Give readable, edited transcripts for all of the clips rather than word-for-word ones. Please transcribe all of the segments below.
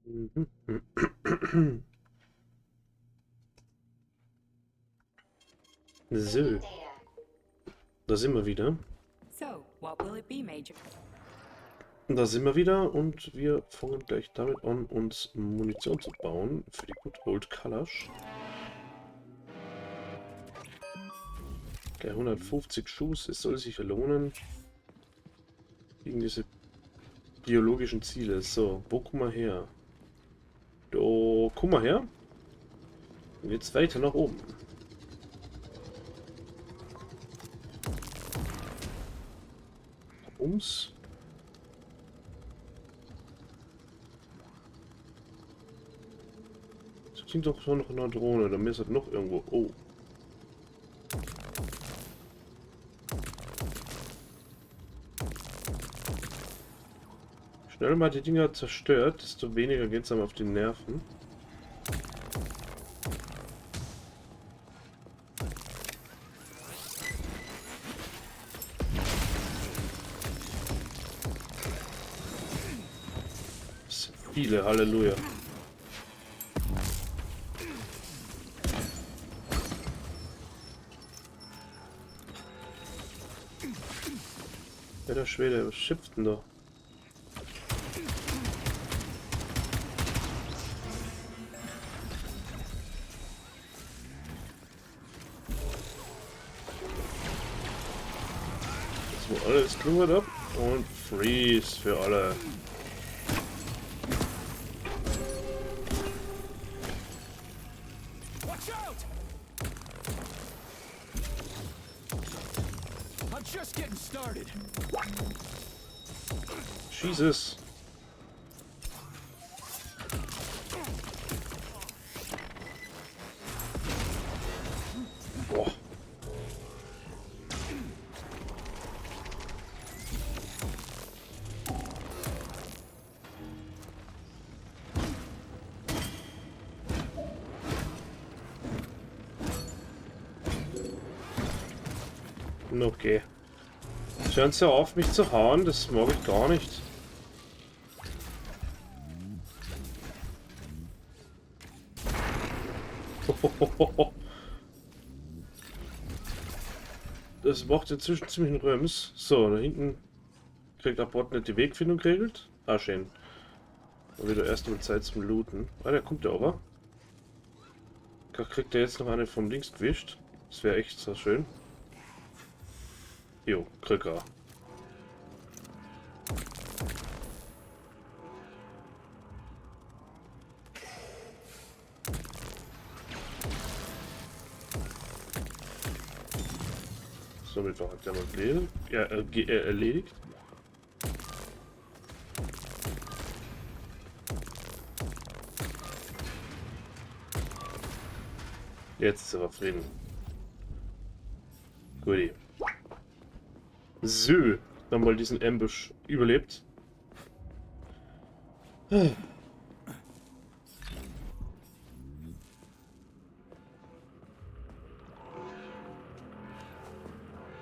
Mhm. So, da sind wir wieder. So, what will it be, Major? Da sind wir wieder und wir fangen gleich damit an, uns Munition zu bauen für die Good Old Kalasch. Okay, 150 Schuss, es soll sich lohnen. Gegen diese biologischen Ziele. So, wo kommen wir her? Da kommen wir her. Und jetzt weiter nach oben. Ums. Das klingt doch schon nach einer Drohne. Da ist noch irgendwo. Oh. Schneller mal die Dinger zerstört, desto weniger geht es einem auf die Nerven. Das sind viele, Halleluja. Alter Schwede, was schifft denn da? So, alles klummert ab und Freeze für alle. Watch out! I'm just getting started. Jesus. Boah. Okay. Hören Sie auf, mich zu hauen, das mag ich gar nicht. Das macht inzwischen ziemlich einen Röms. So, da hinten kriegt der Bot nicht die Wegfindung geregelt. Ah, schön. Und wieder erst mal Zeit zum Looten. Ah, der kommt ja aber. Kriegt er jetzt noch eine vom Links gewischt? Das wäre echt so schön. Jo, krieg er. Somit war der mal erledigt. Jetzt ist aber Frieden. Gut. So, dann mal diesen Ambush überlebt.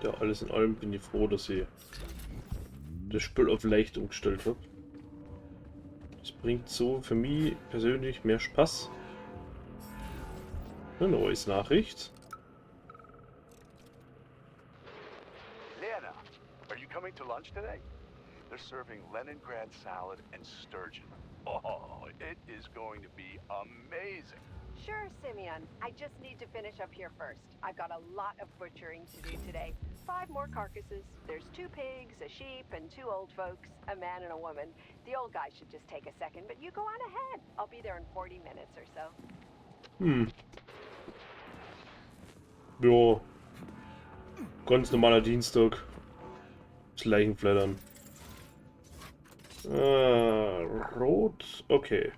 Ja, alles in allem bin ich froh, dass ich das Spiel auf leicht umgestellt habe. Das bringt so für mich persönlich mehr Spaß. Eine neue Nachricht. Lena, are you coming to lunch today? They're serving Leningrad salad and sturgeon. Oh, it is going to be amazing. Sure, Simeon. I just need to finish up here first. I've got a lot of butchering to do today. 5 more carcasses. There's 2 pigs, a sheep, and 2 old folks, a man and a woman. The old guy should just take a second, but you go on ahead. I'll be there in 40 minutes or so. Ja, ganz normaler Dienstag. Das Leichenflattern. Rot. Okay.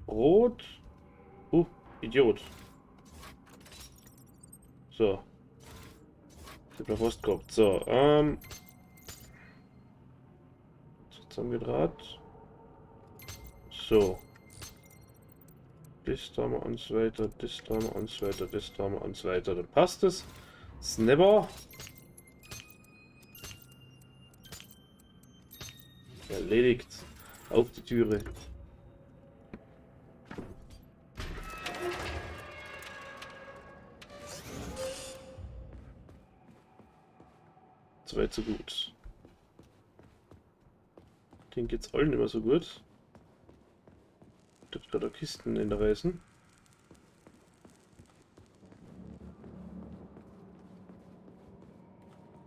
Rot. Idiot. So. Ich hab noch was gehabt. So, jetzt haben wir Draht. So. Das da mal ans weiter, das da mal ans weiter, das da mal ans weiter. Dann passt es. Snapper. Erledigt. Auf die Türe. Soweit so gut. Den geht's allen immer so gut. Ich hab gerade Kisten in der Reisen.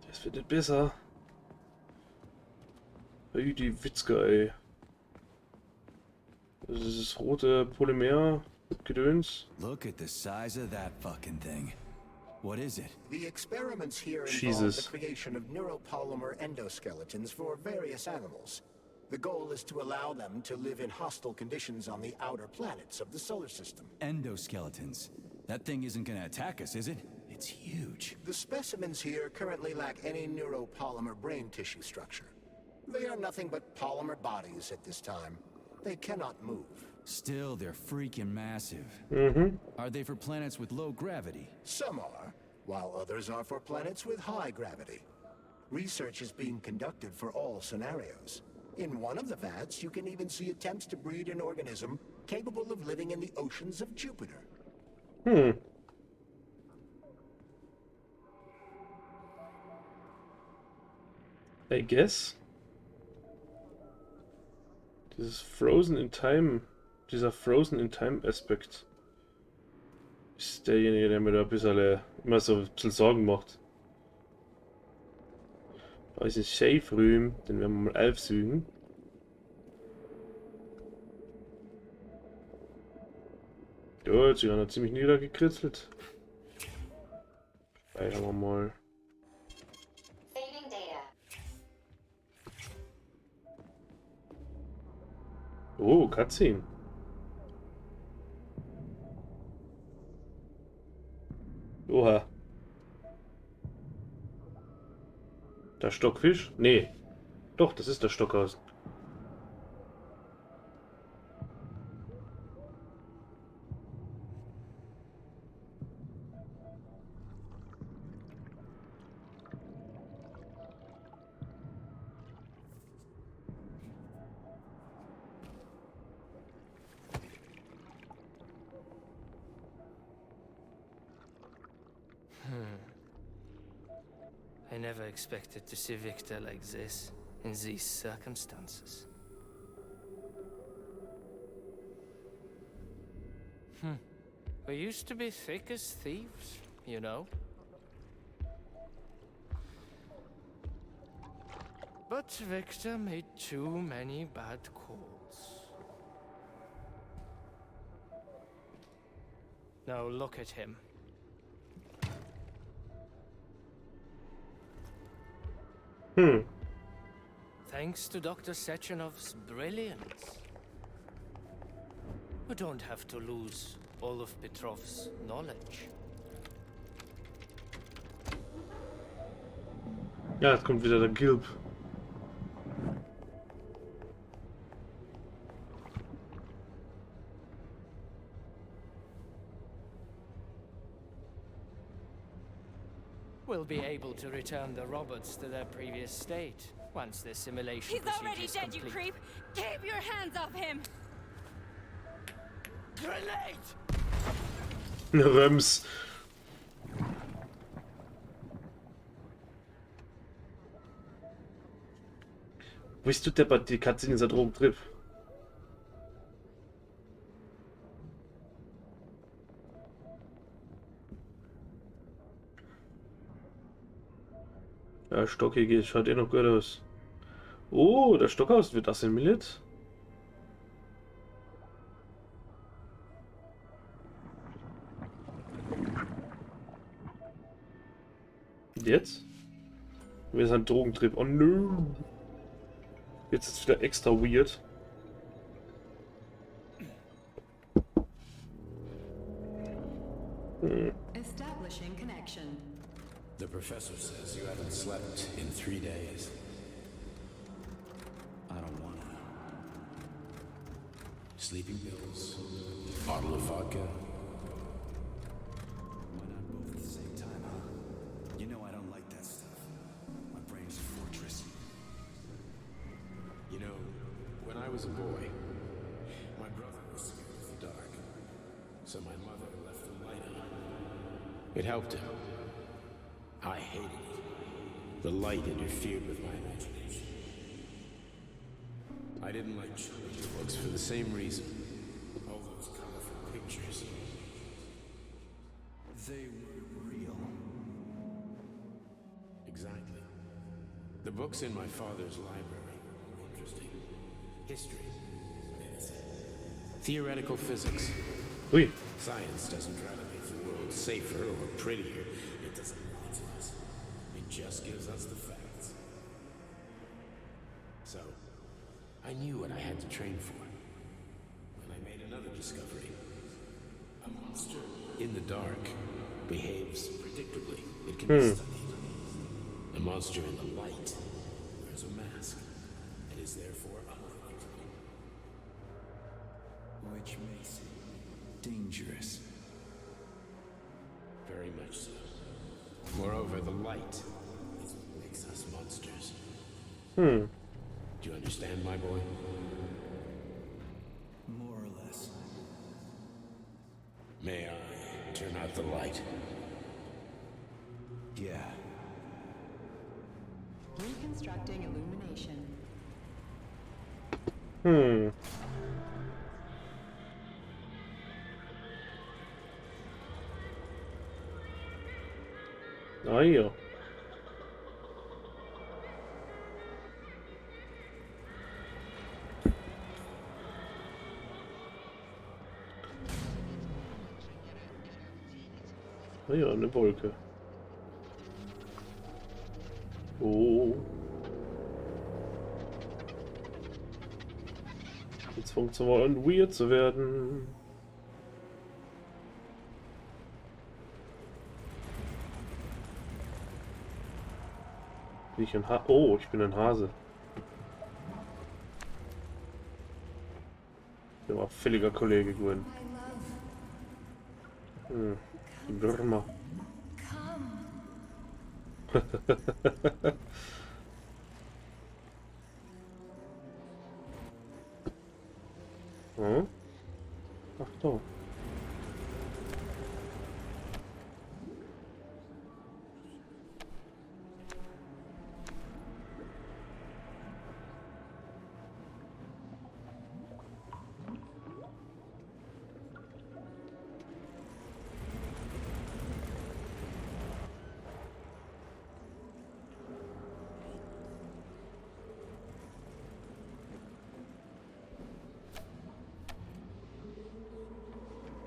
Das wird nicht besser. Ey, die Witzka, ey. Das ist das rote Polymer mit Gedöns. Look at the size of that fucking thing. What is it? The experiments here involve Jesus. the creation of neuropolymer endoskeletons for various animals. The goal is to allow them to live in hostile conditions on the outer planets of the solar system. Endoskeletons. That thing isn't gonna attack us, is it? It's huge. The specimens here currently lack any neuropolymer brain tissue structure. They are nothing but polymer bodies at this time. They cannot move. Still, they're freaking massive. Are they for planets with low gravity? Some are, while others are for planets with high gravity. Research is being conducted for all scenarios. In one of the vats, you can even see attempts to breed an organism capable of living in the oceans of Jupiter. I guess. Dieses Frozen in Time, dieser Frozen in Time Aspekt ist derjenige, der mir da ein bisschen immer so ein bisschen Sorgen macht. Da ist ein Shave-Rühm, den werden wir mal aufsuchen. Ja, jetzt hat er ziemlich niedergekritzelt. Speichern wir mal. Saving data. Oh, Cutscene. Oha. Der Stockfisch? Nee. Doch, das ist der Stockhaus. I never expected to see Victor like this, in these circumstances. We used to be thick as thieves, you know? But Victor made too many bad calls. Now look at him. Thanks to Dr. Sechenov's brilliance. We don't have to lose all of Petrov's knowledge. Ja, jetzt kommt wieder der Gilb. We'll be able to return the robots to their previous state once the simulation He's already procedure's dead, you complete. creep! Keep your hands off him! Grenade! Röms. Bist du deppert, die Katze in dieser Drogentrip? Ja, stockige, schaut eh noch gut aus. Oh, der Stockhaus wird assimiliert. Und jetzt? Wir sind ein Drogentrip. Oh nö. Jetzt ist es wieder extra weird. Establishing connection. The professor says you haven't slept in 3 days. I don't wanna. Sleeping pills, bottle of vodka. Why not both at the same time, huh? You know I don't like that stuff. My brain's a fortress. You know, when I was a boy, my brother was scared of the dark. So my mother left the light on. It helped him. I hated it. The light interfered with my imagination. I didn't like children's books for the same reason. All those colorful pictures. They were real. Exactly. The books in my father's library were interesting. History, medicine, theoretical physics. Ui. Science doesn't try to make the world safer or prettier. It doesn't lie to us. It just gives us the facts. So, I knew what I had to train for. When I made another discovery. A monster in the dark behaves predictably. It can be studied. A monster in the light wears a mask and is therefore unpredictable. Which makes it dangerous. Very much so. Moreover, the light is what makes us monsters. Do you understand, my boy? More or less. May I turn out the light? Yeah. Reconstructing illumination. Ah, hier. Ah, ja, eine Wolke. Oh. Jetzt fängt es aber an, weird zu werden. Bin ich ein Oh, ich bin ein Hase. Der war völliger Kollege geworden. Die Birma. Ach doch.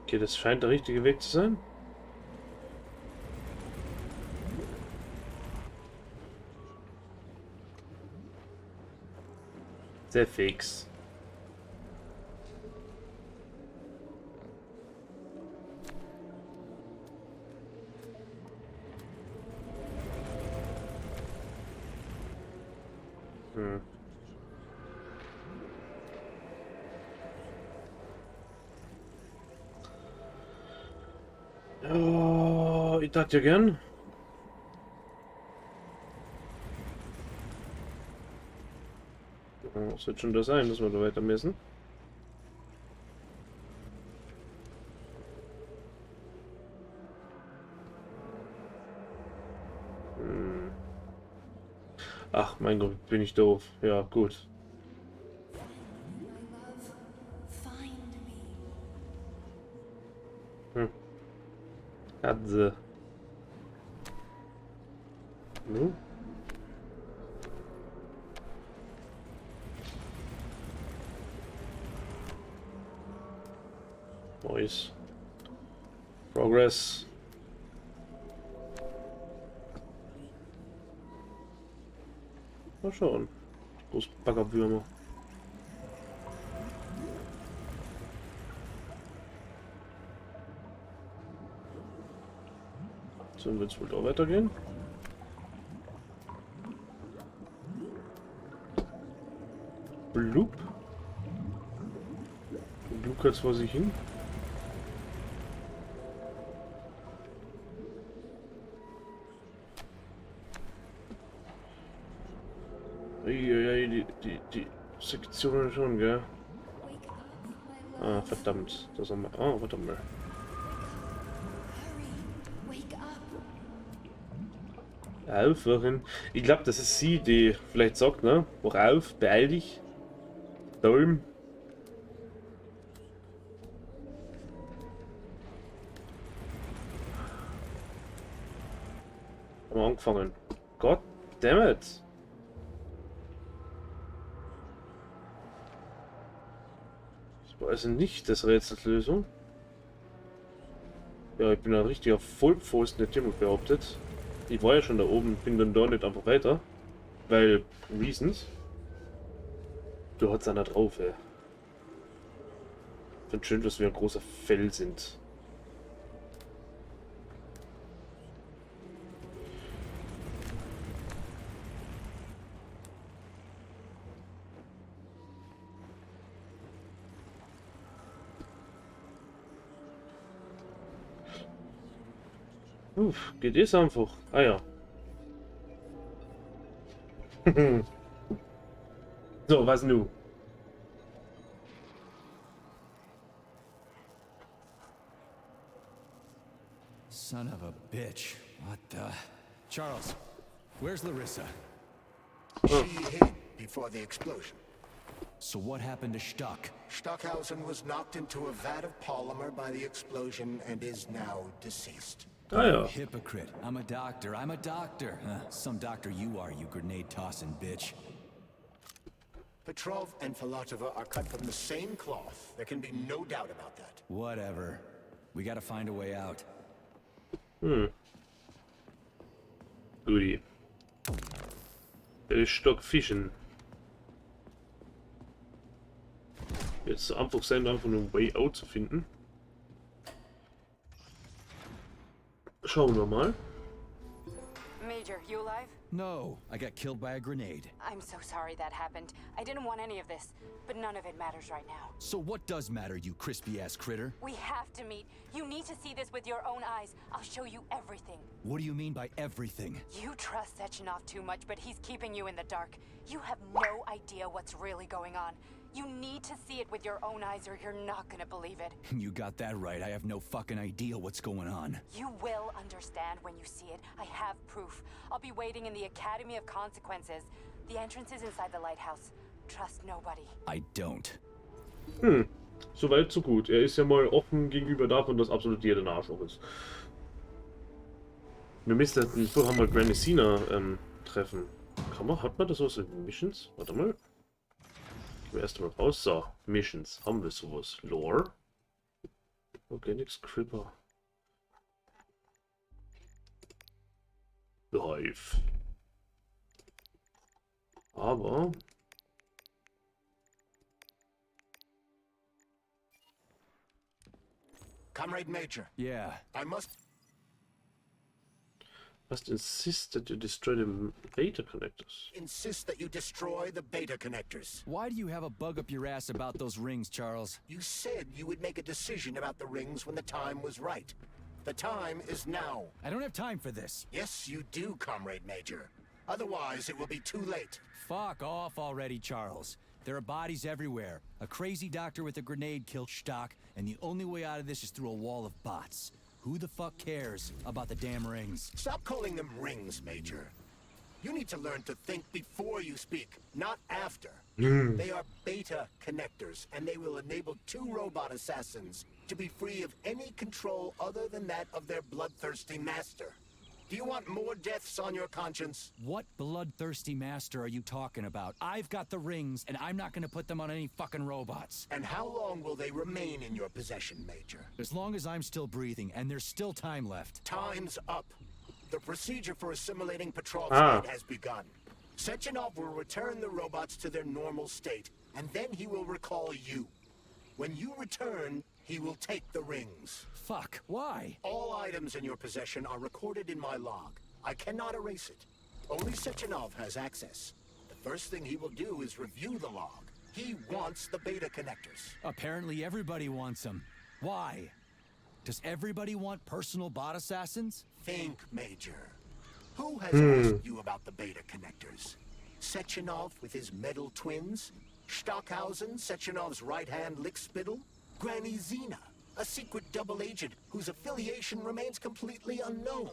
Okay, das scheint der richtige Weg zu sein. Sehr fix. Oh, ich dachte ja gern. Oh, das wird schon das sein, dass wir da weiter messen. Ach, mein Gott, bin ich doof. Ja, gut. Katze. Nu? Nice. Progress. Mal schauen. Großbaggerwürmer. So wird es wohl auch weitergehen. Blub. Blub jetzt vor sich hin. Die Sektionen schon, gell? Ah, verdammt. Das haben wir. Oh, warte mal. Aufwachen. Ich glaube, das ist sie, die vielleicht sagt, ne? Wach auf, beeil dich. Dolm. Haben wir angefangen. God damn it. Das war also nicht das Rätselslösung. Ja, ich bin ein richtiger Vollpfosten, der Timmel behauptet. Ich war ja schon da oben, bin dann da nicht einfach weiter. Weil, Reasons. Du hast einer drauf, ey. Ich finde schön, dass wir ein großer Fell sind. Geht es einfach. Ah ja. So, was nu? Son of a bitch. What the... Charles, where's Larissa? She hid before the explosion. So what happened to Stuck? Stockhausen was knocked into a vat of polymer by the explosion and is now deceased. Ah ja. Hypocrite. I'm a doctor. I'm a doctor. Some doctor you are, you grenade-tossing bitch. Petrov and Filatova are cut from the same cloth. There can be no doubt about that. Whatever. We gotta find a way out. Guti. Stock fischen. Jetzt einfach sein, einfach nur ein Way Out zu finden. Schauen wir mal. Major, you alive? No, I got killed by a grenade. I'm so sorry that happened. I didn't want any of this, but none of it matters right now. So what does matter, you crispy-ass critter? We have to meet. You need to see this with your own eyes. I'll show you everything. What do you mean by everything? You trust Sechenov too much, but he's keeping you in the dark. You have no idea what's really going on. You need to see it with your own eyes or you're not gonna believe it. You got that right. I have no fucking idea what's going on. You will understand when you see it. I have proof. I'll be waiting in the Academy of Consequences. The entrance is inside the lighthouse. Trust nobody. I don't. Soweit, so gut. Er ist ja mal offen gegenüber davon, dass absolut jeder ein Arschloch ist. Wir müssen vorher mal Granny Sina treffen. Hat man das was in Missions? Warte mal. Gehen wir erst mal raus. So, Missions. Haben wir sowas? Lore. Organic Scripper. Live. Aber... Comrade Major. Yeah. I must insist that you destroy the beta connectors. insist that you destroy the beta connectors. Why do you have a bug up your ass about those rings, Charles? You said you would make a decision about the rings when the time was right. The time is now. I don't have time for this. Yes, you do, Comrade Major. Otherwise, it will be too late. Fuck off already, Charles. There are bodies everywhere. A crazy doctor with a grenade killed Stock, and the only way out of this is through a wall of bots. Who the fuck cares about the damn rings? Stop calling them rings, Major. You need to learn to think before you speak, not after. They are beta connectors, and they will enable 2 robot assassins to be free of any control other than that of their bloodthirsty master. Do you want more deaths on your conscience? What bloodthirsty master are you talking about? I've got the rings, and I'm not gonna put them on any fucking robots. And how long will they remain in your possession, Major? As long as I'm still breathing, and there's still time left. Time's up. The procedure for assimilating Petrov's head has begun. Sechenov will return the robots to their normal state, and then he will recall you. When you return, he will take the rings. Fuck, why? All items in your possession are recorded in my log. I cannot erase it. Only Sechenov has access. The first thing he will do is review the log. He wants the beta connectors. Apparently everybody wants them. Why? Does everybody want personal bot assassins? Think, Major. Who has asked you about the beta connectors? Sechenov with his metal twins? Stockhausen, Sechenov's right-hand lickspittle? Granny Zina, a secret double agent whose affiliation remains completely unknown?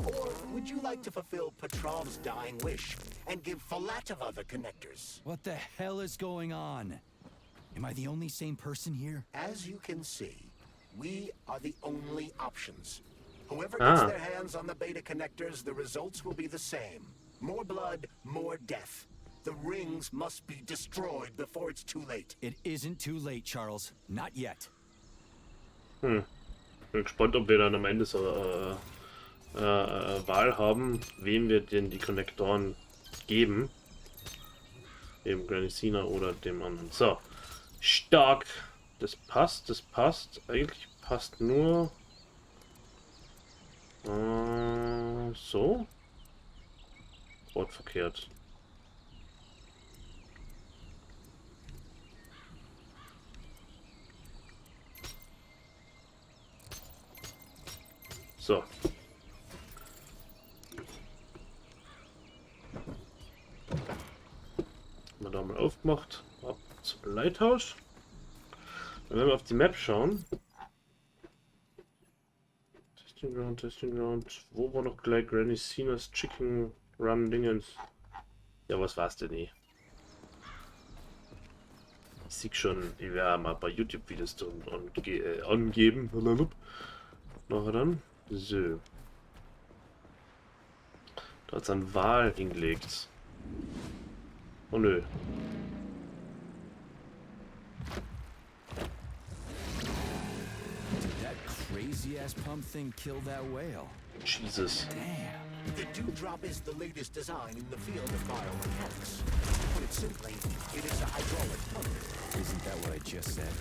Or would you like to fulfill Petrov's dying wish and give Filatova the connectors? What the hell is going on? Am I the only sane person here? As you can see, we are the only options. Whoever gets their hands on the beta connectors, the results will be the same. More blood, more death. The rings must be destroyed before it's too late. It isn't too late, Charles. Not yet. Bin gespannt, ob wir dann am Ende so Wahl haben, wem wir denn die Konnektoren geben. Dem Granny Sina oder dem anderen. So. Stark. Das passt, das passt. Eigentlich passt nur... so. Wortverkehrt. So. Haben wir da mal aufgemacht. Ab zum Lighthouse. Und wenn wir auf die Map schauen. Testing Ground, Testing Ground. Wo war noch gleich Granny Sinas Chicken Run Dingens? Ja, was war's denn nie? Ich sehe schon, ich werde mal ein paar YouTube-Videos angeben. Nachher dann. So. Da hat es ein Wal hingelegt. Oh nö. Did that crazy ass pump thing kill that whale? Jesus. Damn. The dewdrop is the latest design in the field of biomechanics. To put it simply, it is a hydraulic pump. Isn't that what I just said?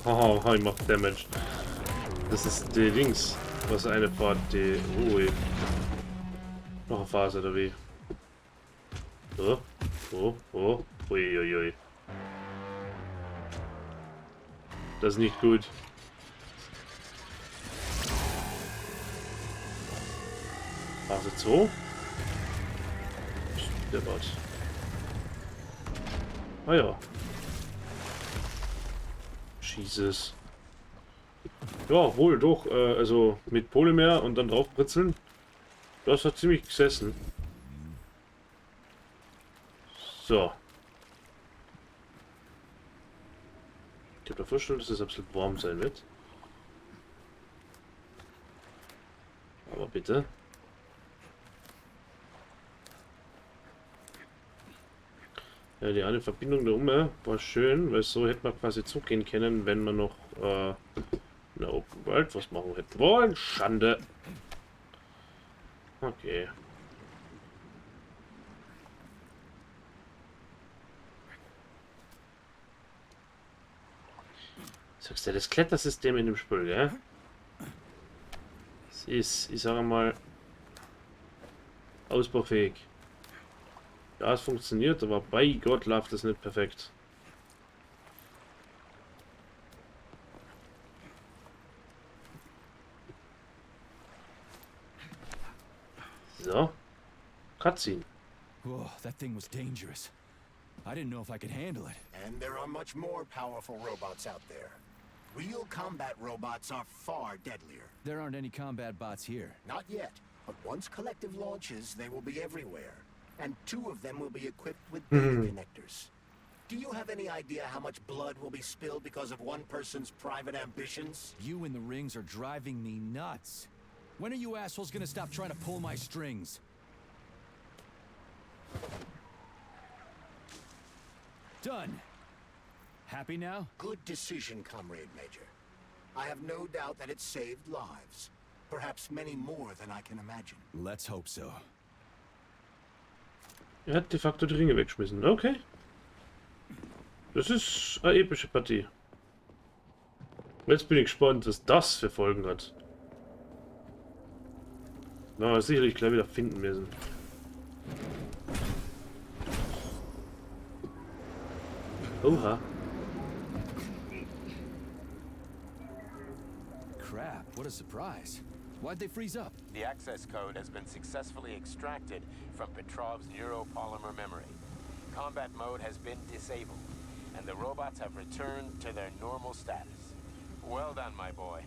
Haha, ich mach Damage. Das ist die Dings, was eine Fahrt, die... noch eine Phase oder wie? Uiuiui. Das ist nicht gut. Phase 2. Der Bot. Ah ja. Jesus. Ja, wohl doch. Also mit Polymer und dann draufbritzeln. Das hat ziemlich gesessen. So. Ich habe da vorgestellt, dass es absolut warm sein wird. Aber bitte. Ja, die eine Verbindung da oben war schön, weil so hätte man quasi zugehen können, wenn man noch in der Open World was machen hätte wollen. Schande. Okay. Sagst du, das Klettersystem in dem Spiel, gell? Es ist, ich sage mal, ausbaufähig. Ja, es funktioniert, aber bei Gott läuft das nicht perfekt. So. Cutscene. Whoa, that thing was dangerous. I didn't know if I could handle it. And there are much more powerful robots out there. Real combat robots are far deadlier. There aren't any combat bots here. Not yet, but once collective launches, they will be everywhere. And 2 of them will be equipped with beta connectors. Do you have any idea how much blood will be spilled because of one person's private ambitions? You and the rings are driving me nuts. When are you assholes gonna stop trying to pull my strings? Done. Happy now? Good decision, Comrade Major. I have no doubt that it saved lives. Perhaps many more than I can imagine. Let's hope so. Er hat de facto die Ringe weggeschmissen. Okay. Das ist eine epische Partie. Jetzt bin ich gespannt, was das für Folgen hat. Na, sicherlich gleich wieder finden müssen. Oha. Crap, what a surprise. Why'd they freeze up? The access code has been successfully extracted from Petrov's neuropolymer memory. Combat mode has been disabled, and the robots have returned to their normal status. Well done, my boy.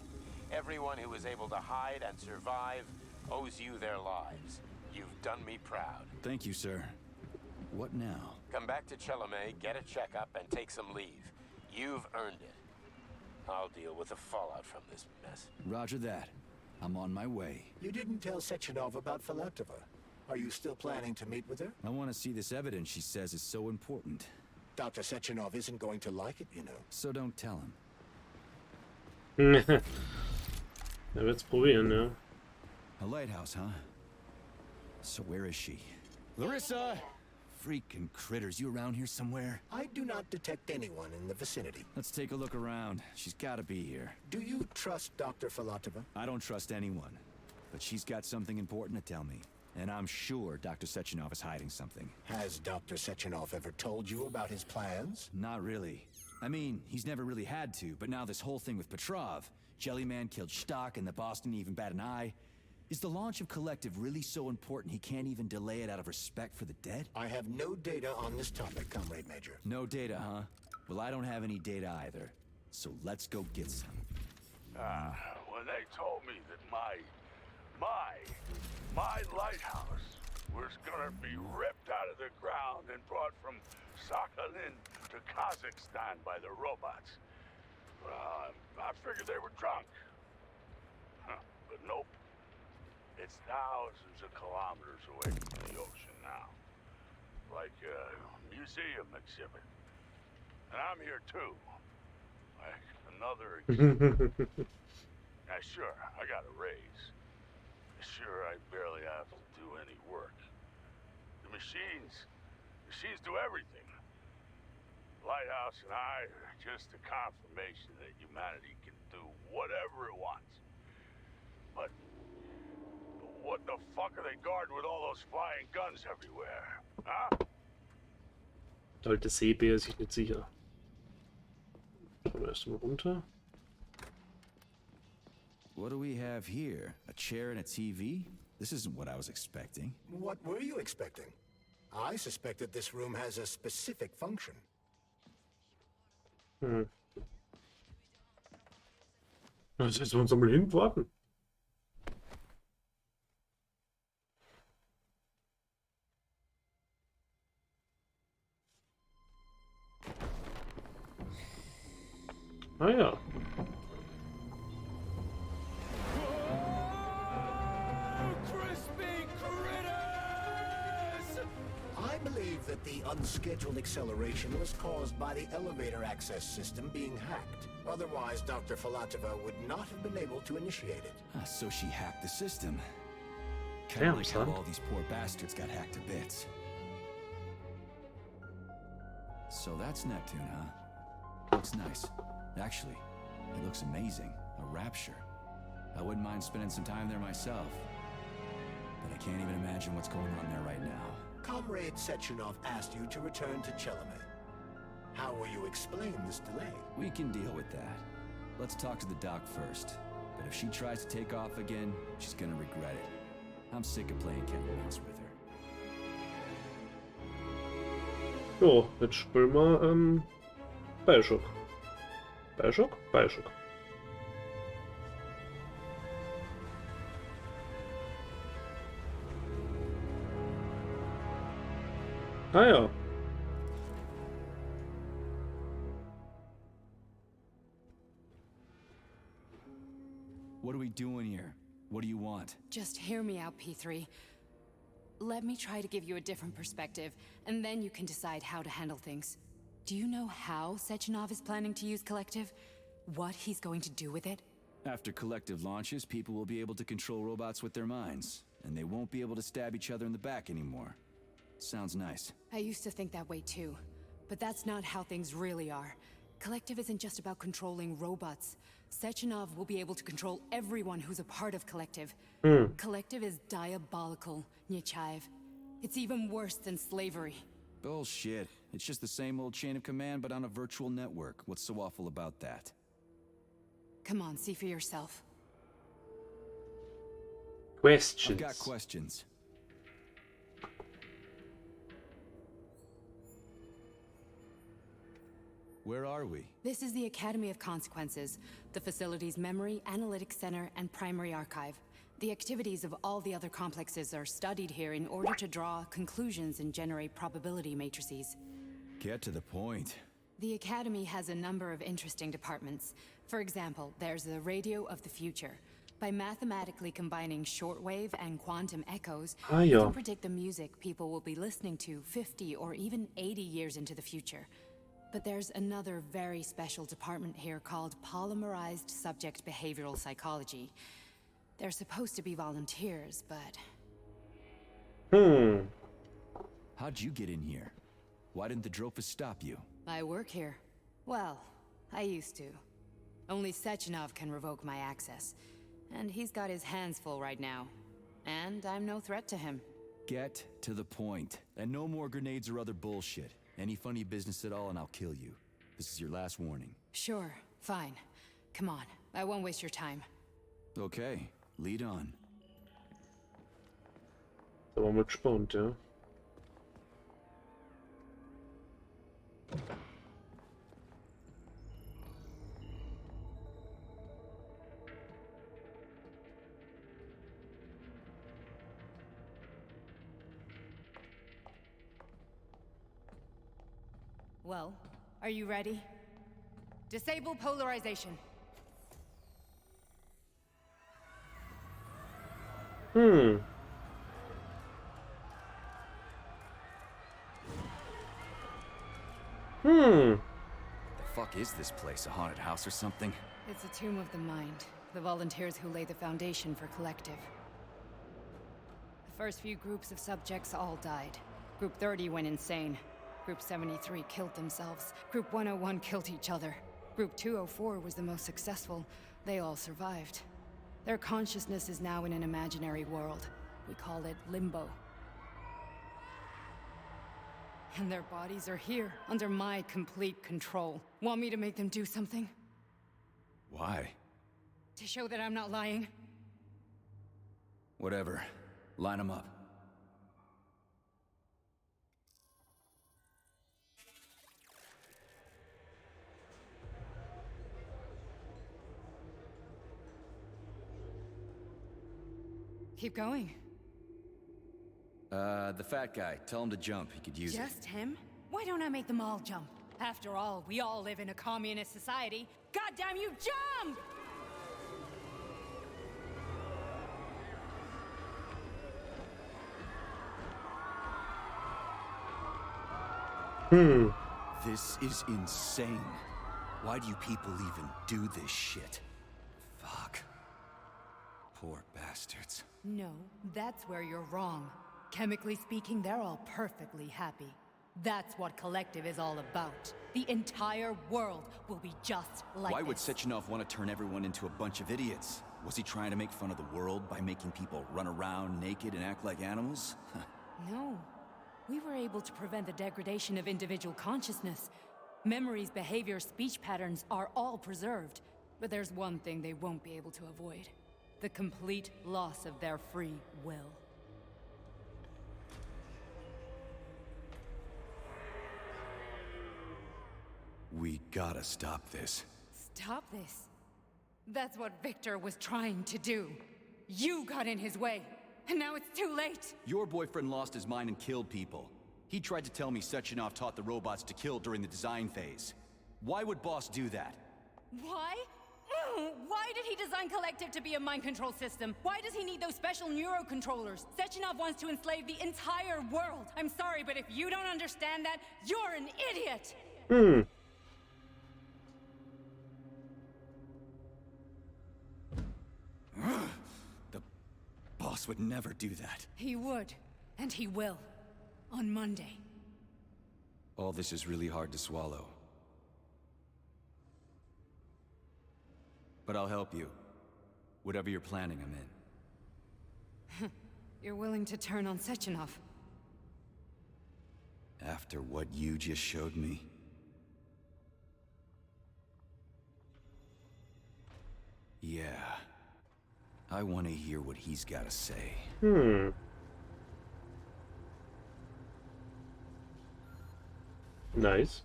Everyone who was able to hide and survive owes you their lives. You've done me proud. Thank you, sir. What now? Come back to Chelome, get a checkup, and take some leave. You've earned it. I'll deal with the fallout from this mess. Roger that. I'm on my way. You didn't tell Sechenov about Filatova. Are you still planning to meet with her? I want to see this evidence she says is so important. Dr. Sechenov isn't going to like it, you know. So don't tell him. Er wird's probieren, ja. A lighthouse, huh? So where is she? Larissa! Freaking critters, you around here somewhere? I do not detect anyone in the vicinity. Let's take a look around. She's gotta be here. Do you trust Dr. Filatova? I don't trust anyone. But she's got something important to tell me. And I'm sure Dr. Sechenov is hiding something. Has Dr. Sechenov ever told you about his plans? Not really. I mean, he's never really had to, but now this whole thing with Petrov, Jellyman killed Stock and the boss didn't even bat an eye. Is the launch of Collective really so important he can't even delay it out of respect for the dead? I have no data on this topic, Comrade Major. No data, huh? Well, I don't have any data either. So let's go get some. When they told me that my lighthouse was gonna be ripped out of the ground and brought from Sakhalin to Kazakhstan by the robots, I figured they were drunk. But nope. It's thousands of kilometers away from the ocean now. Like a museum exhibit. And I'm here too. Like another exhibit. Now sure, I got a raise. Sure, I barely have to do any work. The machines do everything. Lighthouse and I are just a confirmation that humanity can do whatever it wants. But what the fuck are they guarding with all those flying guns everywhere? Huh? Der alte Seebär ist sich nicht sicher. Schauen wir erst mal runter. What do we have here? A chair and a TV? This isn't what I was expecting. What were you expecting? I suspected this room has a specific function. Jetzt müssen wir uns einmal hinwarten. Ah ja. I believe that the unscheduled acceleration was caused by the elevator access system being hacked. Otherwise, Dr. Filatova would not have been able to initiate it. So she hacked the system. Kinda like how all these poor bastards got hacked to bits. So that's Neptune, huh? Looks nice. Actually, it looks amazing. A rapture. I wouldn't mind spending some time there myself. But I can't even imagine what's going on there right now. Comrade Sechenov asked you to return to Chelome. How will you explain this delay? We can deal with that. Let's talk to the doc first. But if she tries to take off again, she's gonna regret it. I'm sick of playing cat and mouse with her. Jo, jetzt spielen wir Bioshock. Bioshock? Bioshock. Ah ja. What are we doing here? What do you want? Just hear me out, P3. Let me try to give you a different perspective, and then you can decide how to handle things. Do you know how Sechenov is planning to use Collective? What he's going to do with it? After Collective launches, people will be able to control robots with their minds, and they won't be able to stab each other in the back anymore. Sounds nice. I used to think that way too, but that's not how things really are. Collective isn't just about controlling robots. Sechenov will be able to control everyone who's a part of Collective. Collective is diabolical, Nechayev. It's even worse than slavery. Bullshit. It's just the same old chain of command, but on a virtual network. What's so awful about that? Come on, see for yourself. Questions. I've got questions. Where are we? This is the Academy of Consequences, the facility's memory, analytics center, and primary archive. The activities of all the other complexes are studied here in order to draw conclusions and generate probability matrices. Get to the point. The Academy has a number of interesting departments. For example, there's the Radio of the Future. By mathematically combining shortwave and quantum echoes, you can predict the music people will be listening to 50 or even 80 years into the future. But there's another very special department here called Polymerized Subject Behavioral Psychology. They're supposed to be volunteers, but... How'd you get in here? Why didn't the Drofus stop you? I work here. Well, I used to. Only Sechenov can revoke my access. And he's got his hands full right now. And I'm no threat to him. Get to the point. And no more grenades or other bullshit. Any funny business at all and I'll kill you. This is your last warning. Sure, fine. Come on, I won't waste your time. Okay, lead on. Da waren wir gespannt, ja. Well, are you ready? Disable polarization. The fuck is this place? A haunted house or something? It's a tomb of the mind. The volunteers who lay the foundation for Collective. The first few groups of subjects all died. Group 30 went insane. Group 73 killed themselves. Group 101 killed each other. Group 204 was the most successful. They all survived. Their consciousness is now in an imaginary world. We call it Limbo. And their bodies are here, under my complete control. Want me to make them do something? Why? To show that I'm not lying? Whatever. Line them up. Keep going. The fat guy. Tell him to jump. He could use it. Just him? Why don't I make them all jump? After all, we all live in a communist society. Goddamn you, jump! This is insane. Why do you people even do this shit? Fuck. Poor bastards. No, that's where you're wrong. Chemically speaking, they're all perfectly happy. That's what Collective is all about. The entire world will be just like Why would this. Sechenov want to turn everyone into a bunch of idiots? Was he trying to make fun of the world by making people run around naked and act like animals? No. We were able to prevent the degradation of individual consciousness. Memories, behavior, speech patterns are all preserved. But there's one thing they won't be able to avoid. The complete loss of their free will. We gotta stop this. Stop this. That's what Victor was trying to do. You got in his way, and now it's too late. Your boyfriend lost his mind and killed people. He tried to tell me Sechenov taught the robots to kill during the design phase. Why would Boss do that? Why? Why did he design Collective to be a mind control system? Why does he need those special neurocontrollers? Sechenov wants to enslave the entire world. I'm sorry, but if you don't understand that, you're an idiot! The boss would never do that. He would, and he will. On Monday. All this is really hard to swallow. But I'll help you. Whatever you're planning, I'm in. You're willing to turn on Sechenov? After what you just showed me? Yeah. I want to hear what he's got to say. Nice.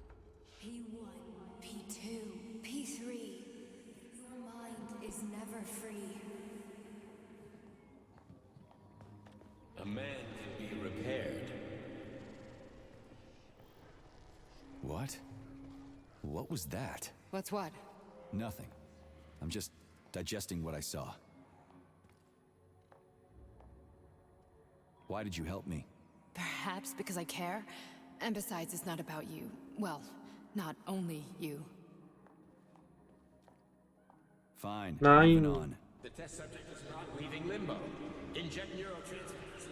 P1, P2, P3. Your mind is never free. A man can be repaired. What? What was that? What's what? Nothing. I'm just digesting what I saw. Why did you help me? Perhaps because I care. And besides, it's not about you. Well, not only you. Fine. Nein. Moving on. The test subject is not leaving limbo. Inject neurotransmitters.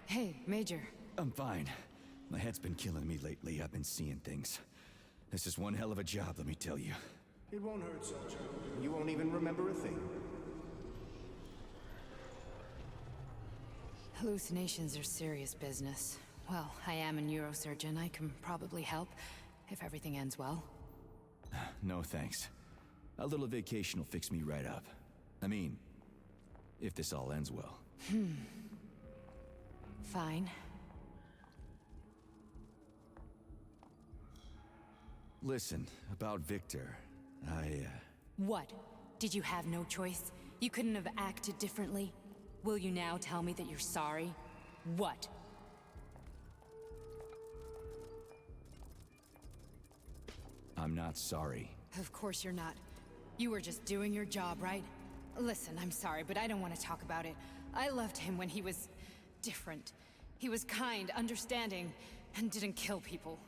Hey, Major. I'm fine. My head's been killing me lately. I've been seeing things. This is one hell of a job, let me tell you. It won't hurt, soldier. You won't even remember a thing. Hallucinations are serious business. Well, I am a neurosurgeon. I can probably help, if everything ends well. No thanks. A little vacation will fix me right up. I mean, if this all ends well. Fine. Listen, about Victor, What? Did you have no choice? You couldn't have acted differently? Will you now tell me that you're sorry? What? I'm not sorry. Of course you're not. You were just doing your job, right? Listen, I'm sorry, but I don't want to talk about it. I loved him when he was different. He was kind, understanding, and didn't kill people.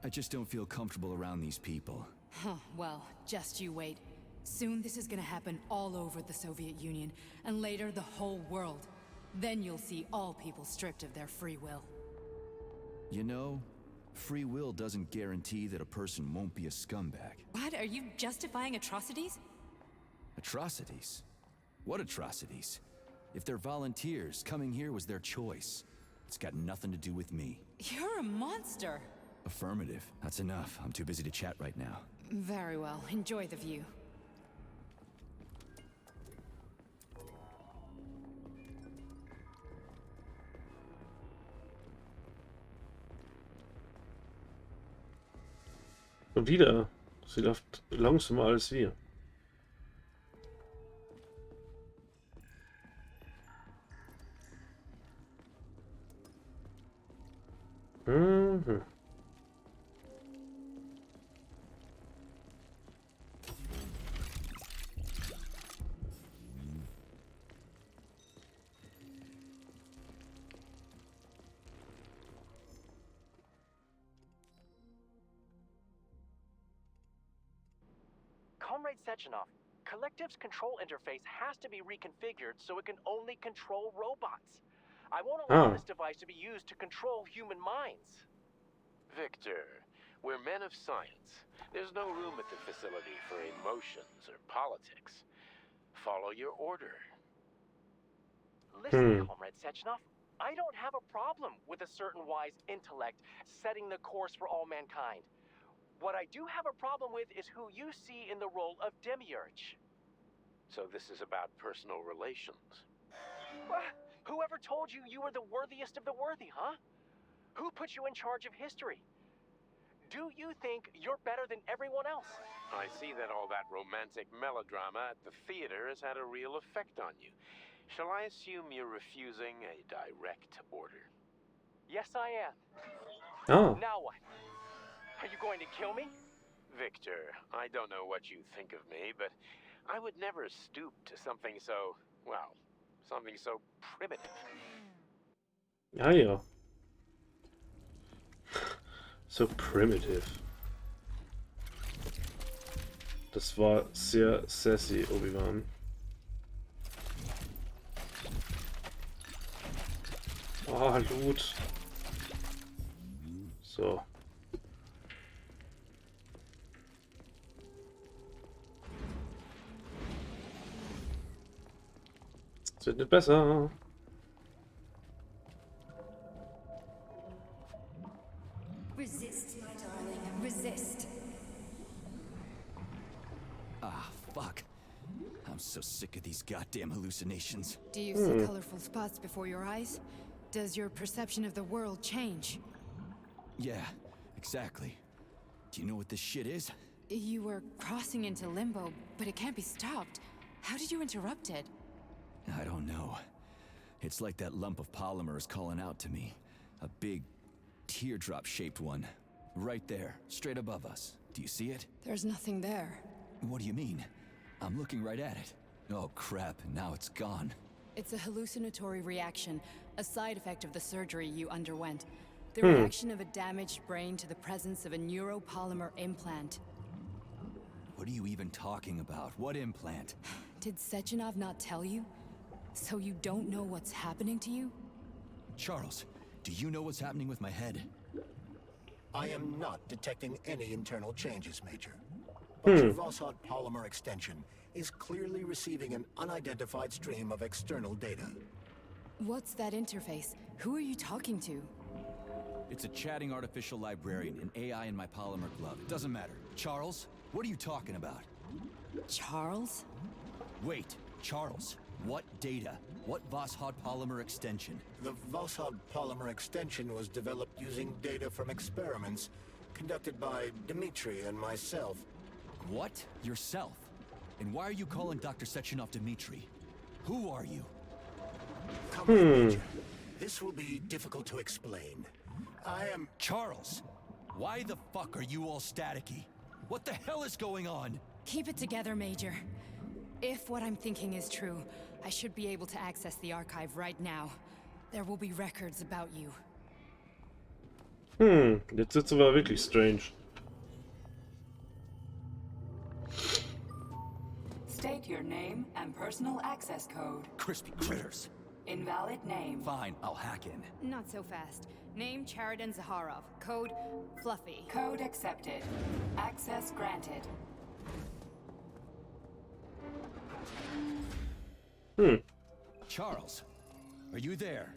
I just don't feel comfortable around these people. Huh, well, just you wait. Soon this is gonna happen all over the Soviet Union, and later the whole world. Then you'll see all people stripped of their free will. You know, free will doesn't guarantee that a person won't be a scumbag. What? Are you justifying atrocities? Atrocities? What atrocities? If they're volunteers, coming here was their choice. It's got nothing to do with me. You're a monster! Affirmative. That's enough. I'm too busy to chat right now. Very well. Enjoy the view. Und wieder. Sie läuft langsamer als wir. Mhm. Comrade Sechenov, Collective's control interface has to be reconfigured so it can only control robots. I won't allow this device to be used to control human minds. Victor, we're men of science. There's no room at the facility for emotions or politics. Follow your order. Listen, Comrade Sechenov, I don't have a problem with a certain wise intellect setting the course for all mankind. What I do have a problem with is who you see in the role of Demiurge. So this is about personal relations. Whoever told you you were the worthiest of the worthy, huh? Who put you in charge of history? Do you think you're better than everyone else? I see that all that romantic melodrama at the theater has had a real effect on you. Shall I assume you're refusing a direct order? Yes, I am. Oh. Now what? Are you going to kill me? Victor, I don't know what you think of me, but I would never stoop to something so, well, something so primitive. Ja, ja. So primitive. Das war sehr sassy, Obi-Wan. Ah, Loot. So. Es wird nicht besser. Resist, my darling. Resist. Ah, fuck. I'm so sick of these goddamn hallucinations. Do you see colorful spots before your eyes? Does your perception of the world change? Yeah, exactly. Do you know what this shit is? You were crossing into limbo, but it can't be stopped. How did you interrupt it? I don't know. It's like that lump of polymer is calling out to me. A big, teardrop-shaped one. Right there, straight above us. Do you see it? There's nothing there. What do you mean? I'm looking right at it. Oh crap, now it's gone. It's a hallucinatory reaction, a side effect of the surgery you underwent. The reaction of a damaged brain to the presence of a neuropolymer implant. What are you even talking about? What implant? Did Sechenov not tell you? So you don't know what's happening to you? Charles, do you know what's happening with my head? I am not detecting any internal changes, Major. But your Voshod polymer extension is clearly receiving an unidentified stream of external data. What's that interface? Who are you talking to? It's a chatting artificial librarian, an AI in my polymer glove. It doesn't matter. Charles, what are you talking about? Charles? Wait, Charles, what data? What Voshod polymer extension? The Voshod polymer extension was developed using data from experiments conducted by Dmitri and myself. What? Yourself? And why are you calling Dr. Sechenov Dmitri? Who are you? Come on, Major. This will be difficult to explain. I am... Charles, why the fuck are you all staticky? What the hell is going on? Keep it together, Major. If what I'm thinking is true, I should be able to access the archive right now. There will be records about you. Jetzt wird's aber wirklich strange. State your name and personal access code. Crispy critters. Invalid name. Fine, I'll hack in. Not so fast. Name Chariton Zaharov. Code Fluffy. Code accepted. Access granted. Charles, are you there?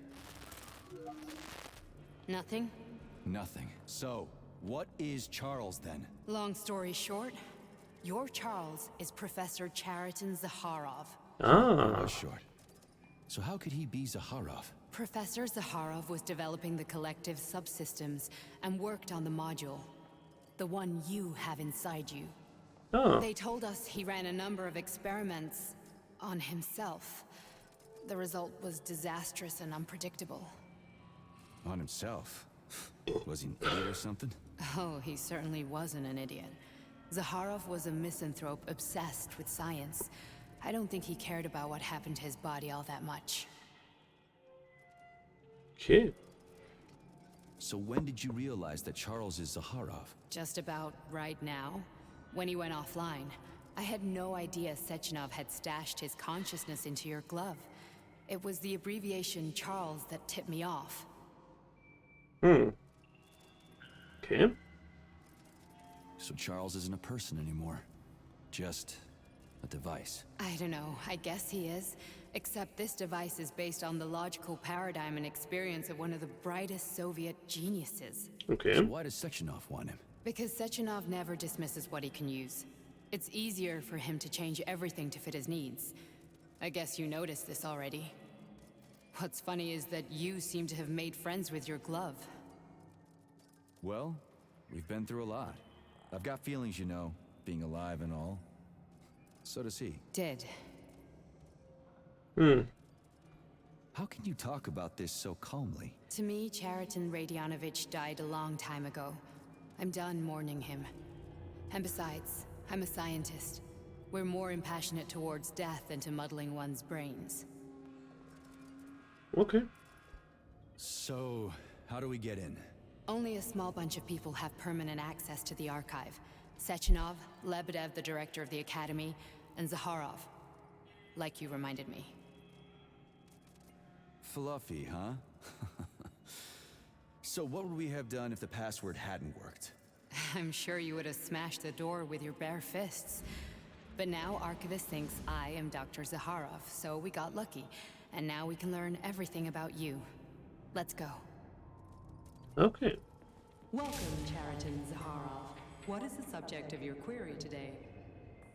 Nothing? Nothing. So, what is Charles then? Long story short, your Charles is Professor Chariton Zaharov. Oh, short. So how could he be Zaharov? Professor Zaharov was developing the collective subsystems and worked on the module. The one you have inside you. They told us he ran a number of experiments on himself. The result was disastrous and unpredictable. On himself? Was he an idiot or something? Oh, he certainly wasn't an idiot. Zaharov was a misanthrope obsessed with science. I don't think he cared about what happened to his body all that much. Okay. So when did you realize that Charles is Zaharov? Just about right now. When he went offline. I had no idea Sechenov had stashed his consciousness into your glove. It was the abbreviation Charles that tipped me off. Okay. So Charles isn't a person anymore. Just a device. I don't know, I guess he is. Except this device is based on the logical paradigm and experience of one of the brightest Soviet geniuses. Okay. So why does Sechenov want him? Because Sechenov never dismisses what he can use. It's easier for him to change everything to fit his needs. I guess you noticed this already. What's funny is that you seem to have made friends with your glove. Well, we've been through a lot. I've got feelings, you know, being alive and all. So does he. Did. How can you talk about this so calmly? To me, Chariton Radionovich died a long time ago. I'm done mourning him. And besides, I'm a scientist. We're more impassionate towards death than to muddling one's brains. Okay. So, how do we get in? Only a small bunch of people have permanent access to the archive. Sechenov, Lebedev, the director of the academy, and Zaharov. Like you reminded me. Fluffy, huh? So what would we have done if the password hadn't worked? I'm sure you would have smashed the door with your bare fists. But now Archivist thinks I am Dr. Zaharov, so we got lucky. And now we can learn everything about you. Let's go. Okay. Welcome, Chariton Zaharov. What is the subject of your query today?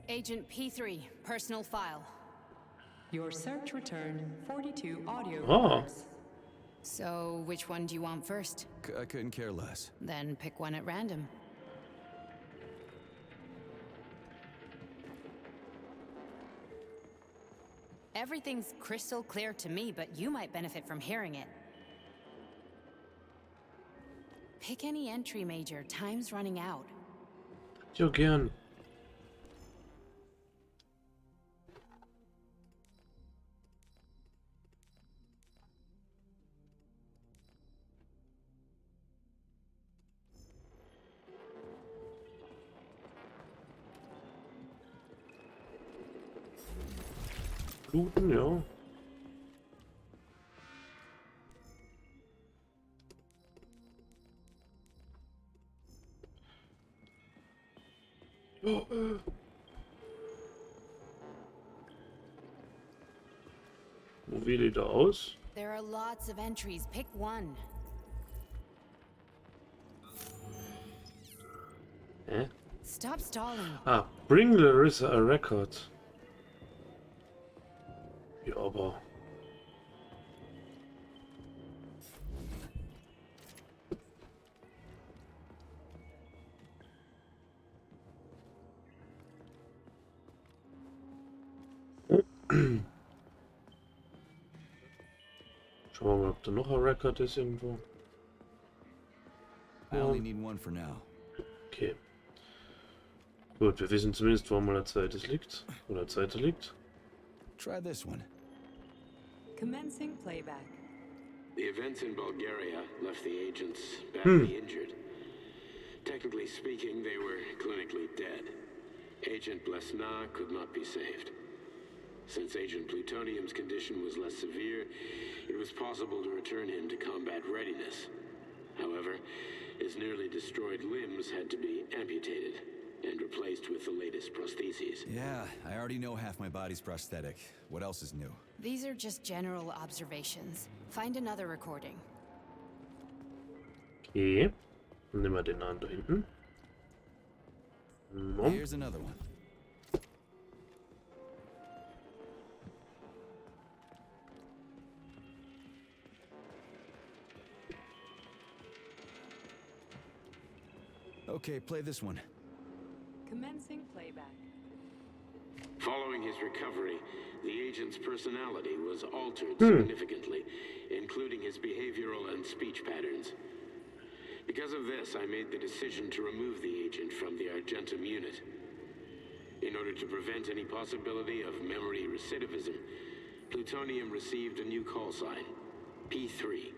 Agent P3, personal file. Your search returned 42 audio Oh. records. So, which one do you want first? I couldn't care less. Then pick one at random. Everything's crystal clear to me, but you might benefit from hearing it. Pick any entry, Major. Time's running out. Ja, gern. Bluten, ja. Ja, Wo wähle ich da aus? There are lots of entries. Pick one. Hä? Stop stalling. Ah, bring Larissa a record. Ja, aber... Schauen wir mal, ob da noch ein Record ist irgendwo. I only need one for now. Okay. Gut, wir wissen zumindest, wo mal ein zweites liegt. Oder ein zweiter liegt. Try this one. Commencing playback. The events in Bulgaria left the agents badly injured. Technically speaking, they were clinically dead. Agent Blesna could not be saved. Since Agent Plutonium's condition was less severe, it was possible to return him to combat readiness. However, his nearly destroyed limbs had to be amputated and replaced with the latest prostheses. Yeah, I already know half my body's prosthetic. What else is new? These are just general observations. Find another recording. Okay. Nehmen wir den anderen da hinten. No. Here's another one. Okay, play this one. Commencing playback. Following his recovery, the agent's personality was altered significantly, including his behavioral and speech patterns. Because of this, I made the decision to remove the agent from the Argentum unit. In order to prevent any possibility of memory recidivism, Plutonium received a new call sign, P3,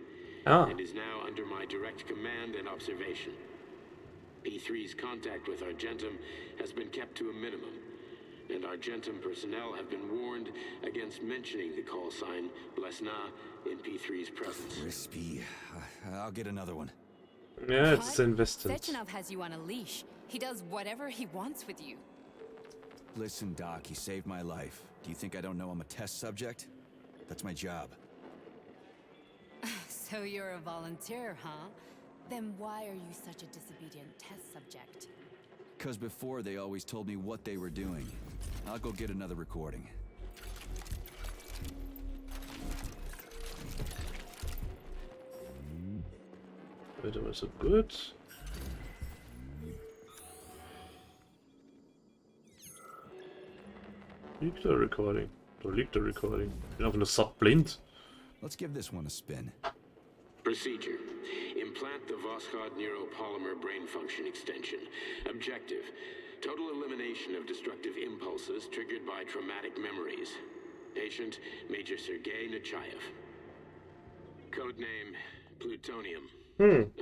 and is now under my direct command and observation. P3's contact with Argentum has been kept to a minimum, and Argentum personnel have been warned against mentioning the call sign Blesna in P3's presence. Crispy. I'll get another one. Yeah, it's invested. Sechenov has you on a leash. He does whatever he wants with you. Listen, Doc, he saved my life. Do you think I don't know I'm a test subject? That's my job. So you're a volunteer, huh? Then why are you such a disobedient test subject? 'Cause before they always told me what they were doing. I'll go get another recording. Warte mal, so gut. Liegt der Recording? Da liegt der Recording. Ich bin einfach nur sattblind. Let's give this one a spin. Procedure. Implant the Voskhod neuropolymer brain function extension. Objective. Total elimination of destructive impulses triggered by traumatic memories. Patient, Major Sergei Nechayev. Codename, Plutonium.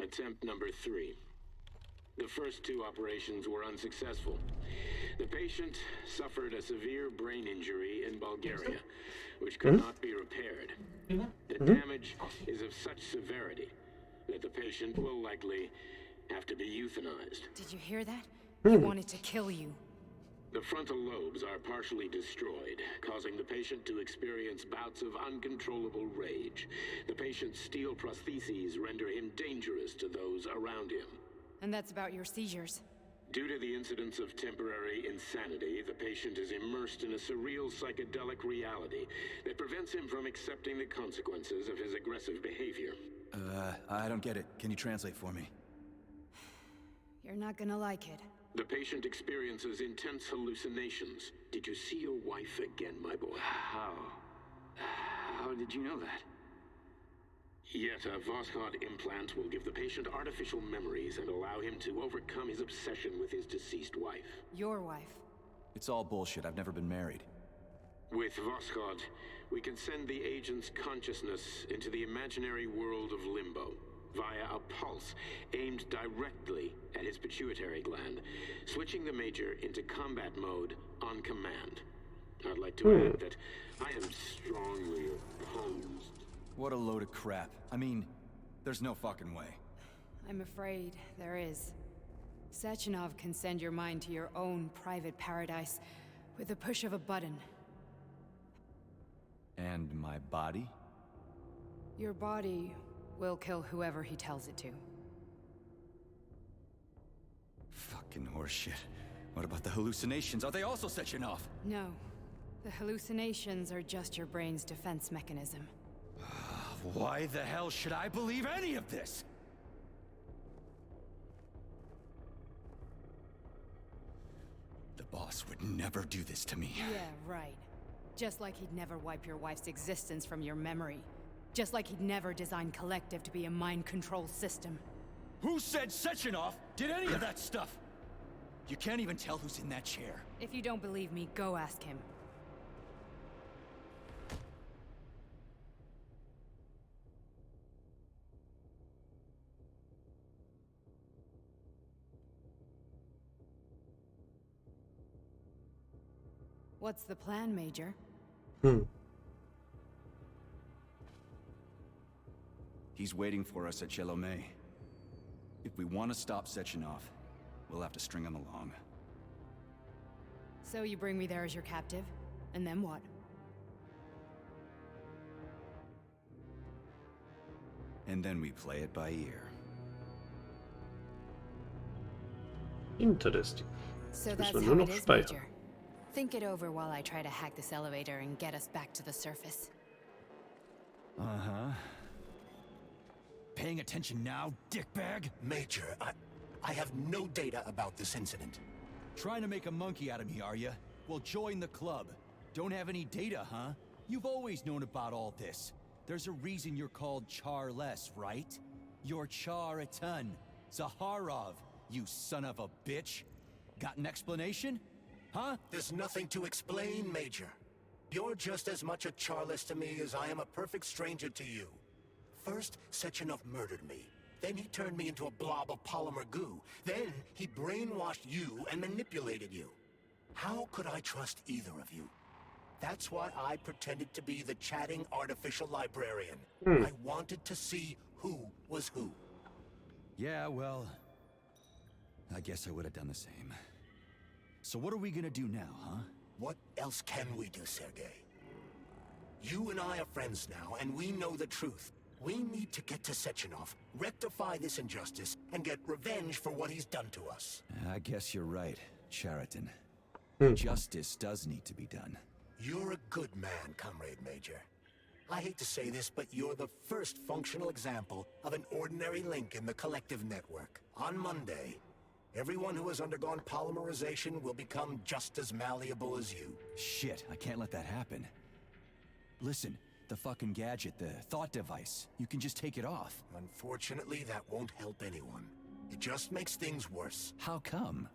Attempt number 3. The first 2 operations were unsuccessful. The patient suffered a severe brain injury in Bulgaria, which could not be repaired. The damage is of such severity that the patient will likely have to be euthanized. Did you hear that? He wanted to kill you. The frontal lobes are partially destroyed, causing the patient to experience bouts of uncontrollable rage. The patient's steel prostheses render him dangerous to those around him. And that's about your seizures. Due to the incidence of temporary insanity, the patient is immersed in a surreal psychedelic reality that prevents him from accepting the consequences of his aggressive behavior. I don't get it. Can you translate for me? You're not gonna like it. The patient experiences intense hallucinations. Did you see your wife again, my boy? How did you know that? Yet a Voskhod implant will give the patient artificial memories and allow him to overcome his obsession with his deceased wife. Your wife. It's all bullshit. I've never been married. With Voskhod, we can send the agent's consciousness into the imaginary world of limbo via a pulse aimed directly at his pituitary gland, switching the Major into combat mode on command. I'd like to add that I am strongly opposed. What a load of crap. I mean, there's no fucking way. I'm afraid there is. Sechenov can send your mind to your own private paradise with the push of a button. And my body? Your body will kill whoever he tells it to. Fucking horseshit. What about the hallucinations? Are they also Sechenov? No. The hallucinations are just your brain's defense mechanism. Why the hell should I believe any of this? The boss would never do this to me. Yeah, right. Just like he'd never wipe your wife's existence from your memory. Just like he'd never design Collective to be a mind control system. Who said Sechenov did any of that stuff? You can't even tell who's in that chair. If you don't believe me, go ask him. What's the plan, Major? He's waiting for us at Chelomey. If we want to stop Sechenov, we'll have to string him along. So you bring me there as your captive? And then what? And then we play it by ear. Interesting. So Jetzt that's müssen wir how nur it noch is, speichern. Major. Think it over while I try to hack this elevator and get us back to the surface. Uh-huh. Paying attention now, dickbag? Major, I have no data about this incident. Trying to make a monkey out of me, are you? Well, join the club. Don't have any data, huh? You've always known about all this. There's a reason you're called Charless, right? You're Char-a-ton. Zaharov, you son of a bitch. Got an explanation? Huh? There's nothing to explain, Major. You're just as much a Charless to me as I am a perfect stranger to you. First, Sechenov murdered me. Then he turned me into a blob of polymer goo. Then he brainwashed you and manipulated you. How could I trust either of you? That's why I pretended to be the chatting artificial librarian. I wanted to see who was who. Yeah, well, I guess I would have done the same. So what are we gonna do now, huh? What else can we do, Sergei? You and I are friends now, and we know the truth. We need to get to Sechenov, rectify this injustice, and get revenge for what he's done to us. I guess you're right, Chariton. Justice does need to be done. You're a good man, Comrade Major. I hate to say this, but you're the first functional example of an ordinary link in the Collective network. On Monday, everyone who has undergone polymerization will become just as malleable as you. Shit, I can't let that happen. Listen, the fucking gadget, the thought device, you can just take it off. Unfortunately, that won't help anyone. It just makes things worse. How come?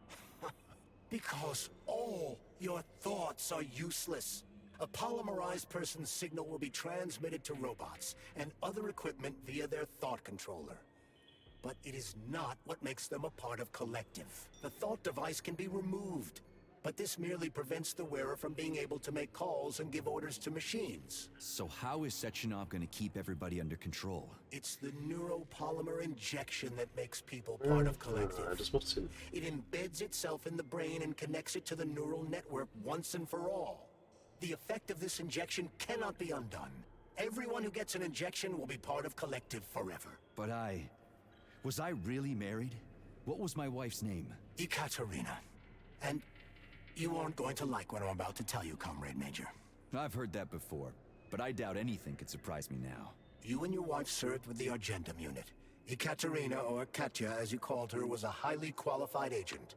Because all your thoughts are useless. A polymerized person's signal will be transmitted to robots and other equipment via their thought controller. But it is not what makes them a part of Collective. The thought device can be removed. but this merely prevents the wearer from being able to make calls and give orders to machines. So how is Sechenov gonna keep everybody under control? It's the neuropolymer injection that makes people part of Collective. Das macht Sinn. It embeds itself in the brain and connects it to the neural network once and for all. The effect of this injection cannot be undone. Everyone who gets an injection will be part of Collective forever. But was I really married? What was my wife's name? Ekaterina. And you aren't going to like what I'm about to tell you, Comrade Major. I've heard that before, but I doubt anything could surprise me now. You and your wife served with the Argentum unit. Ekaterina, or Katya as you called her, was a highly qualified agent.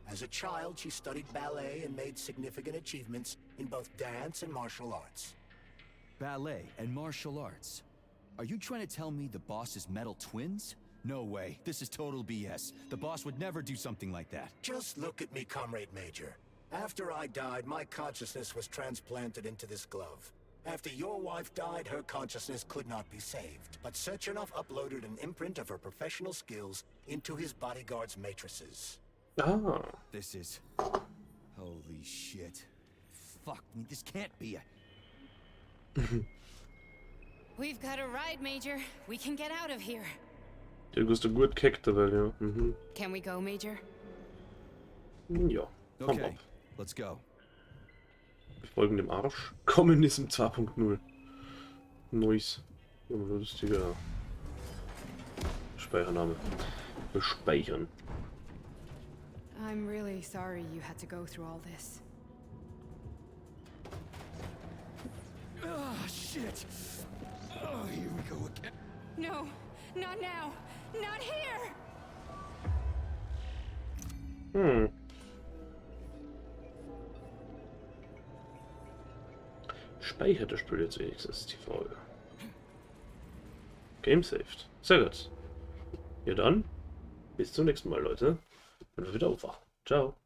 As a child, she studied ballet and made significant achievements in both dance and martial arts. Ballet and martial arts? Are you trying to tell me the boss is metal twins? No way. This is total BS. The boss would never do something like that. Just look at me, Comrade Major. After I died, my consciousness was transplanted into this glove. After your wife died, her consciousness could not be saved. But Sechenov uploaded an imprint of her professional skills into his bodyguard's matrices. Ah. This is... Holy shit. Fuck me, this can't be a... We've got a ride, Major. We can get out of here. Det går så godt kægt, vel, ja. Can we go, Major? Ja, komm Okay, ab. let's go. Wir folgen dem Arsch. Kommunism 2.0. Nice. Ja, lustiger Speichername. Bespeichern. I'm really sorry you had to go through all this. Oh, shit. Oh, here we go again. No, not now. Not here! Speichert das Spiel jetzt wenigstens, die Frage. Game saved. Sehr gut. Ja dann, bis zum nächsten Mal, Leute. Wenn wir wieder aufwachen. Ciao.